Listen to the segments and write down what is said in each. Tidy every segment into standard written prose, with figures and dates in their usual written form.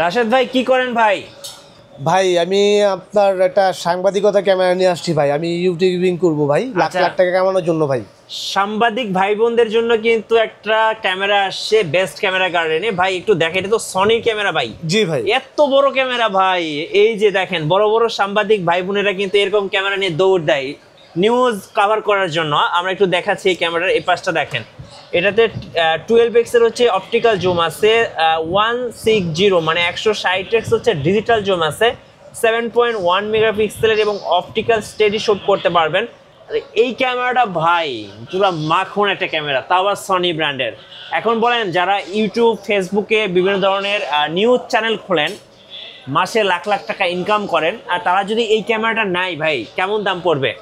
রাশেদ ভাই কি করেন ভাই? ভাই আমি আপনার একটা সাংবাদিকতা ক্যামেরা নিয়ে আসছি ভাই। আমি ইউটিউবিং করব ভাই, লাখ আচ্ছা। লাখ টাকা কামানোর জন্য ভাই। সাংবাদিক ভাই বোনদের জন্য কিন্তু একটা ক্যামেরা আসছে, বেস্ট ক্যামেরা গার্ডেনে ভাই। একটু দেখেন, এটা তো সনির ক্যামেরা ভাই। জি ভাই। এত বড় ক্যামেরা ভাই। এই যে দেখেন, বড় বড় সাংবাদিক ভাই বোনেরা কিন্তু এরকম ক্যামেরা নিয়ে দৌড় দেয় নিউজ কভার করার জন্য। আমরা একটু দেখাচ্ছি এই ক্যামেরার এই পাশটা দেখেন। এটাতে 12 এক্সের হচ্ছে অপটিক্যাল জুম আছে, 160 মানে 160x হচ্ছে ডিজিটাল জুম আছে, 7.1 মেগাপিক্সেলের এবং অপটিক্যাল স্টেডি শুট করতে পারবেন। আর এই ক্যামেরাটা ভাই পুরো মাখন একটা ক্যামেরা, তাও আবার সনি ব্র্যান্ডের। এখন বলেন, যারা ইউটিউব ফেসবুকে বিভিন্ন ধরনের নিউজ চ্যানেল খোলেন, মাসে লাখ লাখ টাকা ইনকাম করেন, আর তারা যদি এই ক্যামেরাটা নাই ভাই, কেমন দাম পড়বে?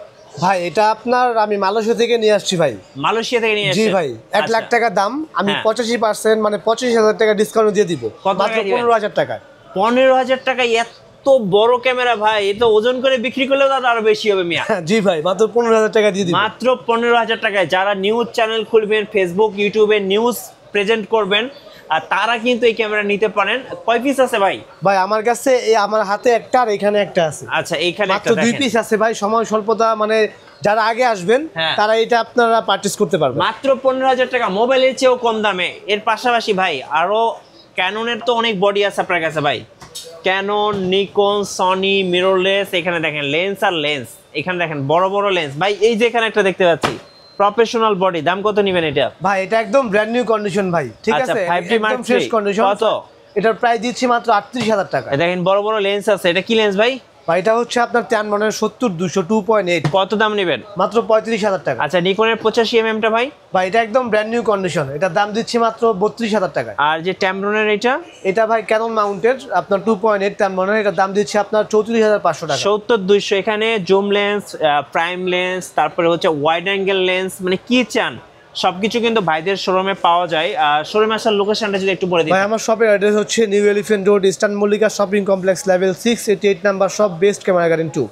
ভাই এটা আপনার আমি মালয়েশিয়া থেকে নিয়ে আসছি ভাই। মালয়েশিয়া থেকে নিয়ে জি আসছেন? ভাই, 1 লাখ আচ্ছা। টাকা দাম। আমি হ্যাঁ। 85% মানে 25,000 টাকা ডিসকাউন্ট দিয়ে দিব, কত মাত্র টাকায় দিবেন? 15,000 টাকা। 15,000 টাকা? এত বড় ক্যামেরা ভাই, এটা ওজন করে বিক্রি করলেও দাদা আরো বেশি হবে মিয়া। জি ভাই, মাত্র 15,000 টাকা দিয়ে দিব। মাত্র 15,000 টাকায় যারা নিউজ চ্যানেল খুলবেন, ফেসবুক ইউটিউবে নিউজ প্রেজেন্ট করবেন, আর তারা কিন্তু এই ক্যামেরা নিতে পারেন। কয় পিস আছে ভাই? ভাই আমার কাছে আমার হাতে একটা আর এখানে একটা আছে। আচ্ছা, এইখানে মাত্র একটা 2 দেখেন। পিস আছে ভাই। সময় স্বল্পতা মানে যারা আগে আসবেন হ্যাঁ। তারা এটা আপনারা পারচেজ করতে পারবেন মাত্র 15,000 টাকা, মোবাইলের চেয়েও কম দামে। এর পাশাপাশি ভাই আরো ক্যাননের তো অনেক বডি আছে আপনার কাছে ভাই। ক্যানন, নিকন, সনি, মিররলেস, এখানে দেখেন লেন্স আর লেন্স। এখানে দেখেন বড় বড় লেন্স ভাই। এই যে এখানে একটা দেখতে পাচ্ছি প্রফেশনাল বডি, দাম কত নেবেন এটা? ভাই। এটা একদম ব্র্যান্ড নিউ কন্ডিশন ভাই, ঠিক আচ্ছা, আছে? 5D Mark একদম ফ্রেশ III কন্ডিশন। কত? এটার প্রাইস দিচ্ছি মাত্র 38,000 টাকা। এই দেখেন বড় বড় লেন্স আছে। এটা কি লেন্স ভাই? ভাই এটা হচ্ছে আপনার Tamron 70-200 2.8, কত দাম নেবেন? মাত্র 35,000 টাকা। আচ্ছা, নিকনের 85 টা ভাই? ভাই এটা একদম ব্র্যান্ড নিউ কন্ডিশন, এটার দাম দিচ্ছি মাত্র 32,000 টাকা। আর যে ট্যামরনের এটা? এটা ভাই ক্যানন মাউন্টেড আপনার 2.8 Tamron, এটার দাম দিচ্ছি আপনার 34,500 টাকা। 70-200। এখানে জুম লেন্স, প্রাইম লেন্স, তারপরে হচ্ছে ওয়াইড অ্যাঙ্গেল লেন্স, মানে কি চান সবকিছু কিন্তু ভাইদের শোরুমে পাওয়া যায়। শোরুমে আসার লোকেশনটা যদি একটু বলে দিই। ভাই আমার শপের অ্যাড্রেস হচ্ছে new elephant road, eastern Mallika shopping complex, level 6, 88 number shop, best camera garden 2।